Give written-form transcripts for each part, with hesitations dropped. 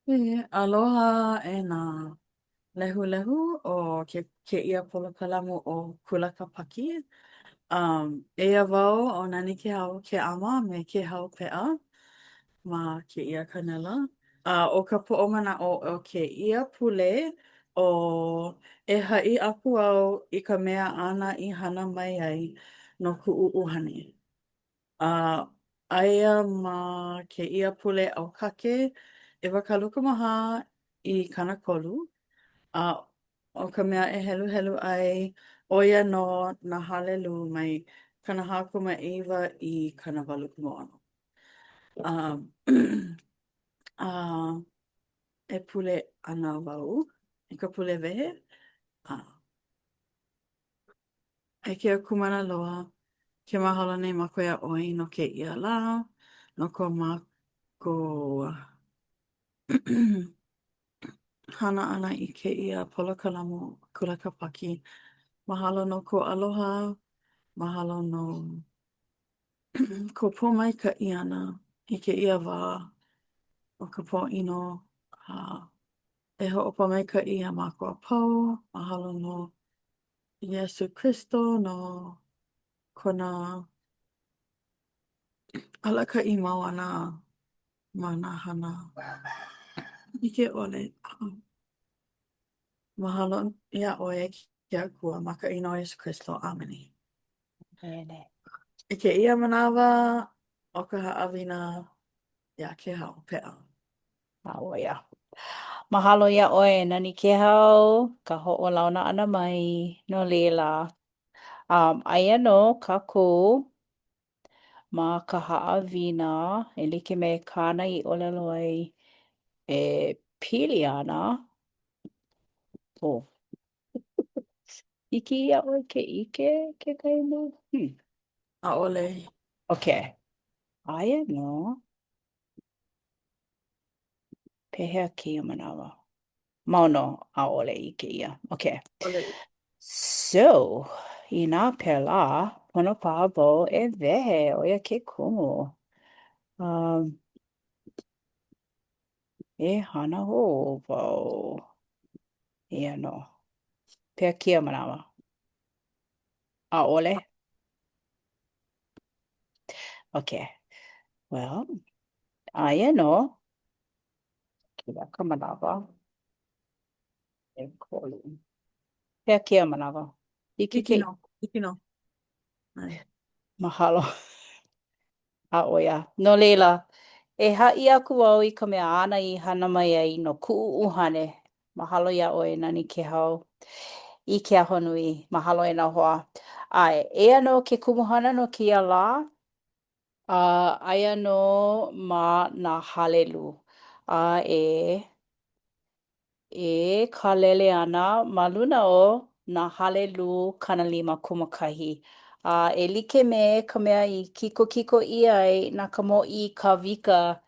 Aloha e nā lehulehu o ke ia polokalamu o Kulakapaki. Eia wau o nani ke hau ke ama me ke hau pe'a ma ke ia kanela. O ka po'omanaʻo o ke ia pule o e haʻi aku au i ka mea ʻana i hana mai ai no kuʻu ʻuhane. Uh, Aia ma ke ia pule ʻaukake 'ewakalukumaha i Kanakolu. Uh, o ka mea e helu helu ai ʻoia no nā halelu mai kanahākumaʻiwa i Kanawalukumoana. Um, uh, e pule ana wau i ka pule wehe. Uh, e ke kumana loa ke mahalo nei ma koe oi no ke ia la no ko mako hana ana i ke ia polokalamu Kulakapaki. Mahalo no ko aloha, mahalo no ko pōmaikaʻi ana i ke ia wā o ka pōʻino e hoʻopāmaikaʻi a mākou apau, mahalo no Iesu Kristo no kona alakaʻi mau ana ma nā hana ʻike ʻole. Mahalo iāʻoe ke Akua makaʻi no Iesu Kristo. Ameni. Ene. I ke ia manawa o ka haʻawina iā ke hau peʻa. Auia. Mahalo ia ʻoe nani ke hau, ka hoʻolauna ʻana mai no leila. Aia no kākou ma ka haʻawina e like me kāna i ʻolelo ai e pili ana. Oh, iki ia ʻoe ke ike ke kainu? ʻAʻole. Okay. Aia no. Pehea kia manawa. Mauno ʻaʻole ike ia. Okay. ʻole. So, I nā pēlā, pono paha wau e wehe o ia ke kumu. E hana hō wau. Ia no. Pea kia manawa. ʻAʻole? Okay. Well, aia no. Kila ka manawa. E kolu. Pea kia manawa. Iki ke Hiki no. Ai. mahalo. ʻaʻoia. No leila, e haʻi aku au I ka mea ʻana I hana mai ai no kuʻu ʻuhane. Mahalo iā ʻoe nani ke hau. I ke ahonui. Mahalo e nā hoa. Ai, eia no ke kumuhana no kēia lā. Aia no ma nā halelu. E kālele ana ma luna o nā halelu kanalima kumakahi. E like me ka mea I kiko kiko I ai nā ka moʻi kawika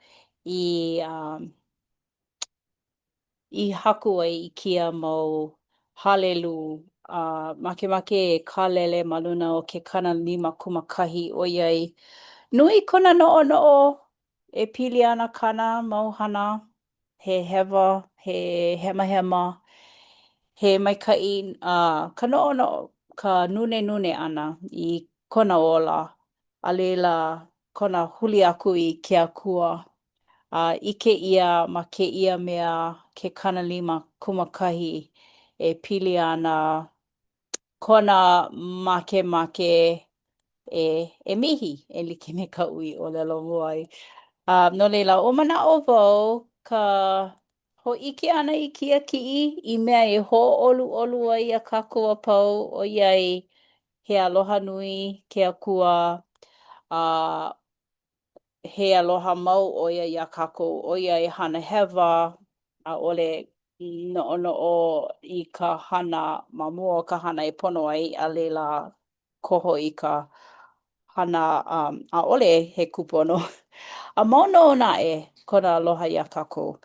I haku ai I kia mau halelu. Makemake e kālele ma luna o ke kanalima kumakahi ʻoiai. Nui kona noʻonoʻo e pili ana kana mau hana. He hewa, he hemahema, he maikaʻi ka noʻonoʻo, ka nune ʻana I kona ola. A leila kona huli aku I ke Akua. Ike ʻia ma kēia mea ke kanalima kumakahi e pili ana kona makemake e mihi e like me ka ui ʻōlelo ai. No leila, ʻo manaʻo wau ka hōʻike ʻana I kia kiʻi I mea e hoʻooluʻolu ai a kākou apau ʻoiai he aloha nui ke Akua he aloha mau ʻoia iā kākou ʻoiai hana hewa ʻaʻole noʻonoʻo I ka hana ma mua o ka hana e pono ai a leila koho I ka hana ʻaʻole he kupono. A mau no naʻe kona aloha iā kākou.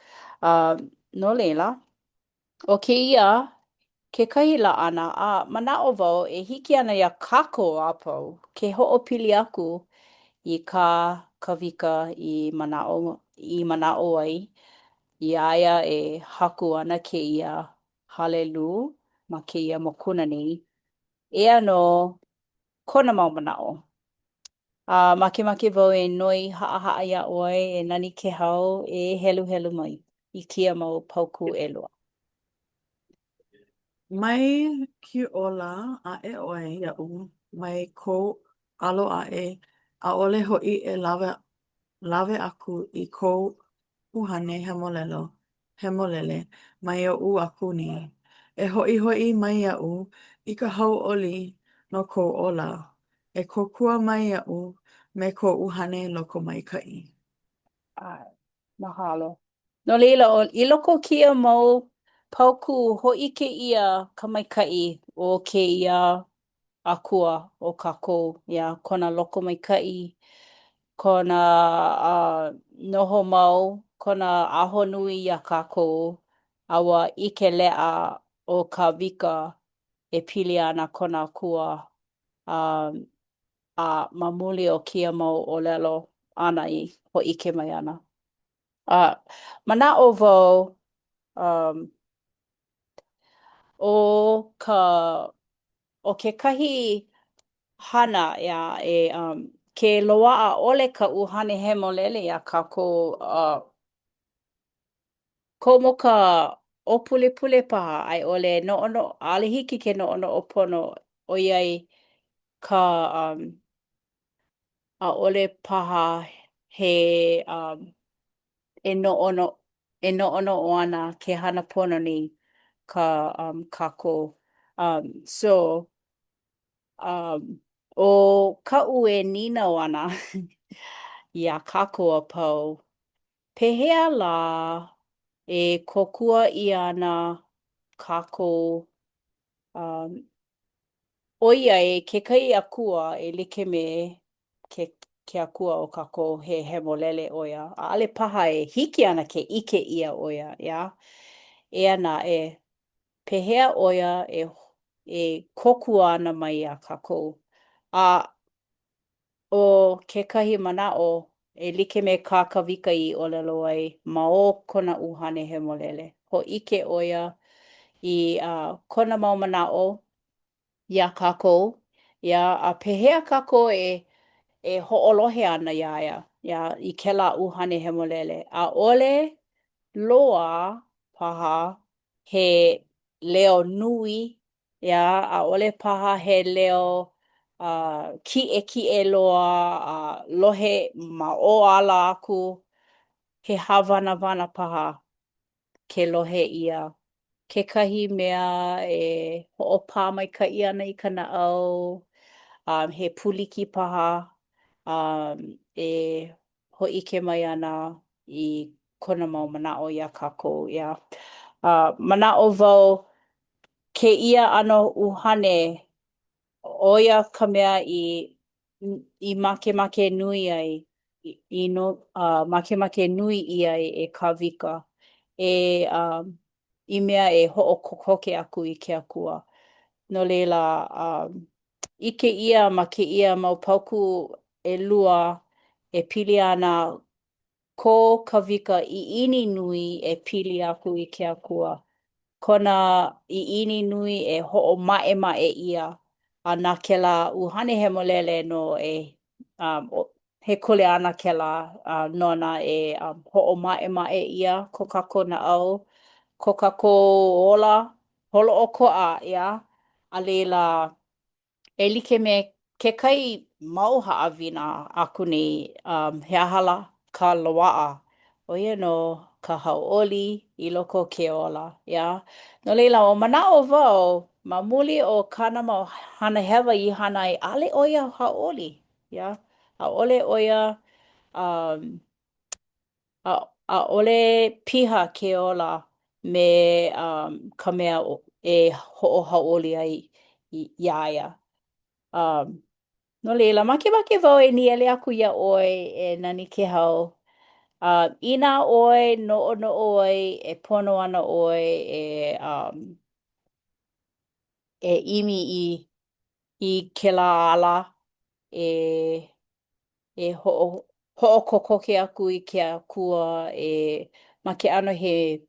No leila, o kēia kekahi laʻana manaʻo wau e hiki ana iā kākou a pau ke hoʻopili aku I kā kawika I manaʻo ai Iaia e haku ana kēia halelu ma kēia mokuna nei. Ea no kona mau manao. Makemake wau e noi haa ia oi e nani ke hau e helu helu mai i kia mau pauku e loa. Mai ki ola a e oi ia'u, mai kou alo a ole ho'i e lawe aku i kou uhane hemolele mai ia'u aku ni. E ho'i ho'i mai ia'u i ka hau'oli no kou ola. E kokua mai ia'u me kou uhane loko maika'i. Ai, mahalo. No leila, i loko kia mau pauku ho'i ke ia ka maika'i o ke ia akua o kākou. Ia, kona loko maika'i, kona noho mau, kona aho nui ia kākou, aua i ke le'a o ka wika e pili ana kona akua a mamuli o kia mau o lelo ana i ho'i ke mai ana. Mana'o wau um, o ka o kekahi hana ke loa'a ole ka uhane hemolele iā kākou komo ka ʻōpulepule paha a i ʻole noʻono ʻaʻole hiki ke noʻonoʻo pono ʻoiai ka ʻaʻole paha he e noʻono e noʻonoʻo ana ke hana pono nei ka kākou. So ʻo kaʻu e ninau ana iā kākou a pau, pehea lā e kokua ʻia ana kākou ʻoiai kekahi akua e like me ke akua o kākou he hemolele ʻo ia. ʻAʻole paha e hiki ana ke ʻike ʻia ʻo ia, ia? Ea naʻe, pehea ʻo ia e kokua ana mai iā kākou. A ʻo kekahi manaʻo e like me kākawika i ʻōlelo ai ma o kona ʻuhane hemolele. Hōʻike ʻo ia i kona mau manaʻo iā kākou, ia a pehea kākou e hoʻolohe ana iā ia, ia i kēlā ʻuhane hemolele. ʻAʻole loa paha he leo nui, ia ʻaʻole paha he leo kiʻekiʻe loa, lohe ma o ala aku, he hāwanawana paha ke lohe ʻia. Kekahi mea e hoʻopā maikaʻi ana i ka naʻau, he puliki paha e hōʻike mai ana i kona mau manaʻo iā kākou, ia. Manaʻo wau kēia ʻano ʻuhane ʻo ia ka mea i makemake nui ai i no makemake nui ʻia ai e kāwika i mea e hoʻokokoke aku i ke akua. No leila ʻike ʻia ma kēia mau pauku ʻelua e pili ana ko ka wika ʻiʻini nui e pili aku i ke akua. Kona ʻiʻini nui e hoʻomaʻemaʻe ʻia a na kēlā ʻuhane hemolele no he kuleana kēlā no na e hoʻomaʻemaʻe ʻia ko kākou naʻau, ko kākou ola holoʻokoʻa, ia? A leila e like me kekahi mau haʻawina aku nei he aha ka loaʻa ʻo ia no ka hauʻoli i loko o ke ola, ia? No leila ʻo manaʻo wau ma muli o kāna mau hana hewa i hana ai ʻaʻole ʻo ia hauʻoli, ia? ʻAʻole ʻo ia ʻaʻole piha ke ola me ka mea e hoʻohauʻoli ai iā ia. No leila makemake wau e niele aku iā ʻoe e nani ke hau. Inā ʻoe noʻonoʻo ai e pono ana ʻoe e ʻimi i kēlā ala e hoʻokokoke aku i ke akua ma ke ano he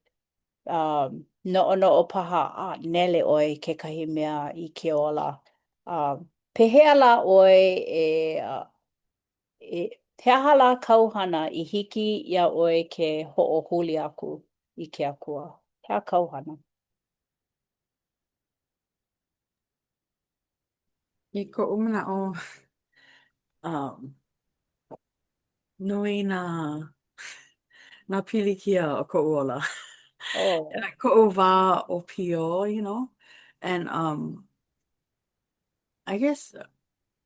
no'ono'o paha nele ʻoe kekahi mea i ke ola. Pehea la ʻoe he aha la kauhana i hiki ia ʻoe ke hoʻohuli aku i ke akua. He aha kauhana. I koʻu manaʻo, um, nui nā pilikia o koʻu ola. Oh. Koʻu wā o pio, and I guess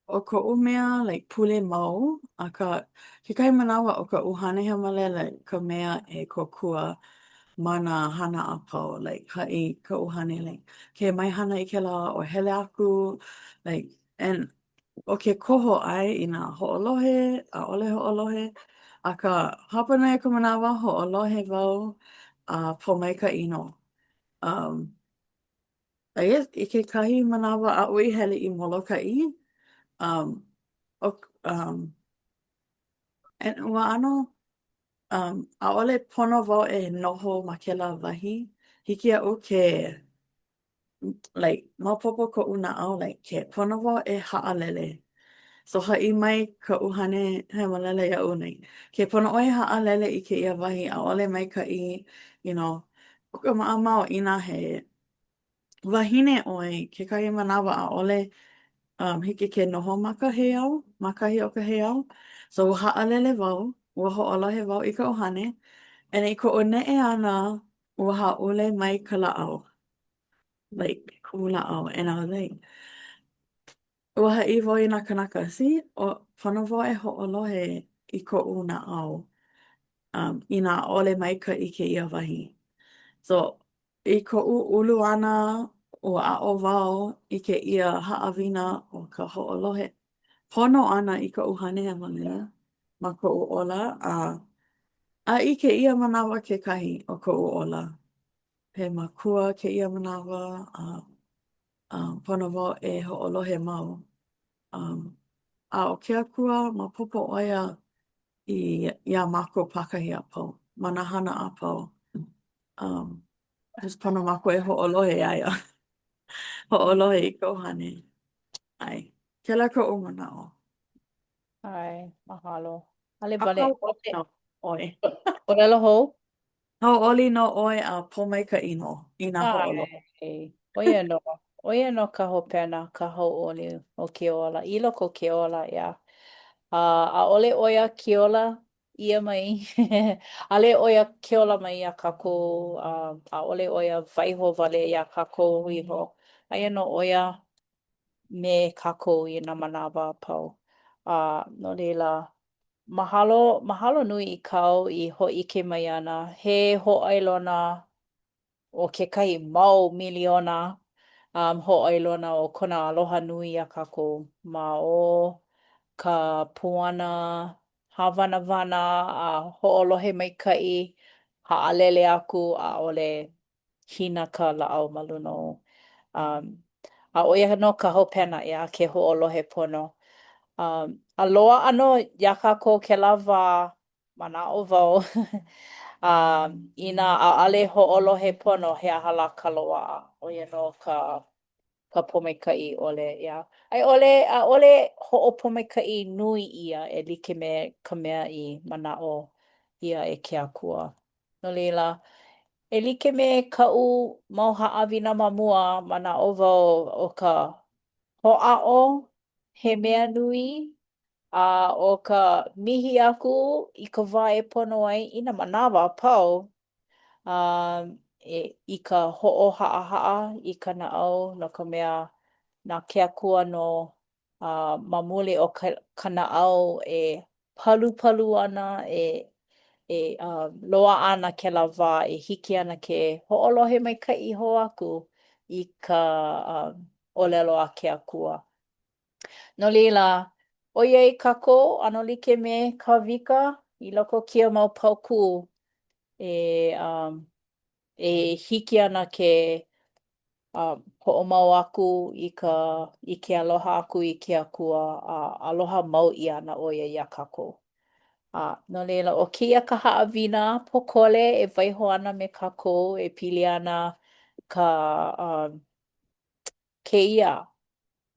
o koʻu mea like pule mau, akā kekahi manawa o ka ʻuhane hiamalele like ka mea e kōkua ma nā hana a pau like haʻi ka ʻuhane like ke mai hana i kēlā or hele aku like and o ke koho ʻai i nā hoʻolohe, ʻaʻole hoʻolohe, akā hapa nui o ka manawa hoʻolohe wau a pōmaikaʻi nō. Um, I guess i kekahi manawa aʻu i hele i Molokaʻi, um, o, and ua ʻano ʻaʻole pono wau e noho ma kēlā wahi, hiki iaʻu ke like maopopo koʻu naʻau like ke pono wau e haʻalele. So haʻi mai ka ʻuhane hemalele iaʻu nei. Ke pono ʻoe haʻalele i kēia wahi ʻaʻole maikaʻi, o ka maʻamau inā he wahine ʻoe kekahi manawa ʻaʻole hiki ke noho ma ka heau, ma kahi o ka heau. So ua haʻalele wau, ua hoʻolohe wau i ka ʻuhane, and i koʻu neʻe ʻana ua haʻule mai ka laʻau, like kuʻu laʻau, and I was like, ua haʻi wau i nā kanaka, see, pono wau e hoʻolohe i koʻu laʻau, i nā ʻaʻole maikaʻi kēia wahi. So, i koʻu ulu ʻana, ua aʻo wau i kēia haʻawina o ka hoʻolohe pono ʻana i ka ʻuhane hemalena ma koʻu ola, a i kēia manawa kekahi o koʻu ola. He makua kēia manawa, pono wau e hoʻolohe mau. A o ke Akua, maopopo ʻo ia iā mākou pakahi a pau, ma nā hana a pau. Just pono mākou e hoʻolohe ia ia, hoʻolohe i ka ʻuhane. Ai, kēlā koʻu manaʻo. Ai, mahalo. Ale wale. Hauʻoli no ʻoe. Ōlelo hou? Hauʻoli no ʻoe a pōmaikaʻi no i nā hoʻolohe. Ai, oia no. Oia no ka hopena, ka hauʻoli o ke ola. I loko ke ola, ia. ʻAʻole ʻoia ke ola ia mai. ʻAʻole ʻoia ke ola mai iā kākou. ʻAʻole ʻoia waiho wale iā kākou iho. Aia no ʻoia me kākou i nā manawa a pau. No leila, mahalo nui i kau i hōʻike mai ana. He hōʻailona o kekahi mau miliona hōʻailona o kona aloha nui a kākou ma o ka puana hāwanawana a hoʻolohe maikaʻi, haʻalele aku ʻaʻole hina ka laʻau ma luna o. Um, a ʻo ia no ka hopena ʻea ke hoʻolohe pono. A loaʻa ʻano iā kākou kēlā wā manaʻo wau inā ʻaʻale hoʻolohe pono he aha lā ka loaʻa. ʻO ia no ka pōmaikaʻi ʻole, ia. A i ʻaʻole hoʻopōmaikaʻi nui ʻia e like me ka mea i manaʻo ʻia e ke Akua. No leila, e like me kaʻu mau haʻawina ma mua manaʻo wau o ka hoʻaʻo he mea nui o ka mihi aku i ka wā e pono ai i nā manawa a pau. I ka hoʻohaʻahaʻa i ka naʻau no ka mea nā ke Akua no ma mule o ka naʻau e palupalu ana loaʻa ana kēlā wā e hiki ana ke hoʻolohe maikaʻi hou aku i ka ʻōlelo a ke Akua. No leila, ʻoiai kākou ʻano like me Kawika i loko o kia mau paukū e e hiki ana ke hoʻomau aku i ke aloha aku i ke Akua aloha mau ʻia ana ʻo ia iā kākou. No leila, o keia ka haʻawina pokole e waiho ana me kākou e pili ana ka keia.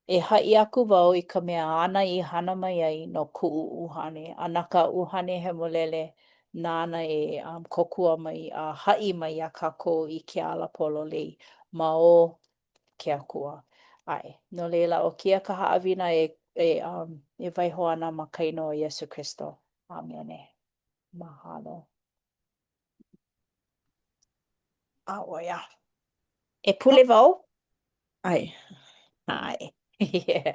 E haʻi aku wau i ka mea ʻana i hana mai ai no kuʻu ʻuhane. A no ka ʻuhane hemolele nāna e kōkua mai a haʻi mai iā kākou i ke ala pololei ma o ke Akua. ʻAe, no leila o kia ka haʻawina e waiho ana ma ka ino o Iesu Kristo. Āmene. Mahalo. A ʻoia. E pule wau? Ai. Ai. Yeah.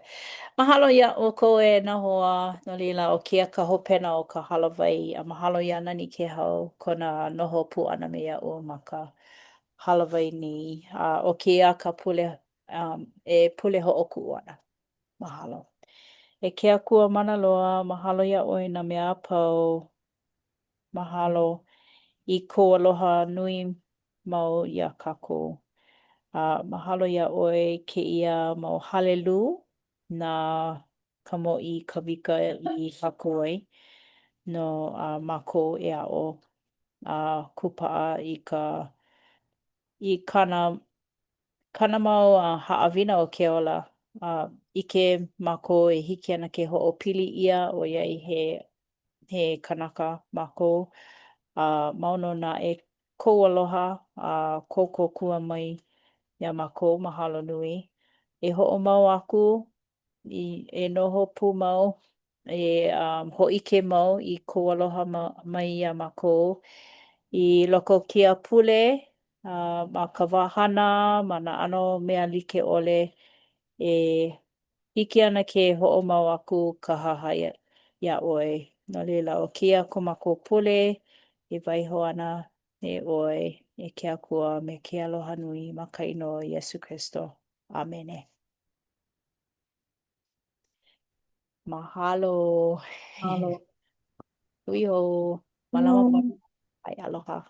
Mahalo iaʻu kou e nahoa no leila o kia ka hopena o ka halawai a mahalo iā nani ke hau kona noho pū ʻana me iaʻu ma ka halawai ni. O kia ka pule e pule hoʻokuʻu ʻana. Mahalo. E ke Akua mana loa, mahalo iaʻu i nā mea apau. Mahalo i kou aloha nui mau iā kākou. Mahalo iā ʻoe kēia mau halelū na ka mōʻī kawika i haku ai no mākou e aʻo kupaʻa i kana mau haʻawina o ke ola. ʻIke mākou e hiki ana ke hoʻopili ʻia ʻoiai he kanaka mākou. Ma no naʻe kou aloha kou kōkua mai iā mākou, mahalo nui. E hoʻomau aku e noho pū mau e hōʻike mau i kou aloha mai iā mākou i loko o kēia pule ma ka wāhana ma na ʻano mea like ʻole e hiki ana ke hoʻomau aku ka haha iā ʻoe. No leila o kēia ko mākou pule e waiho ana e ʻoe e ke Akua me ke aloha nui ma ka ino o Iesu Kristo. Āmene. Mahalo. Alo. Hui hou. Malama No. mai. Ai, aloha.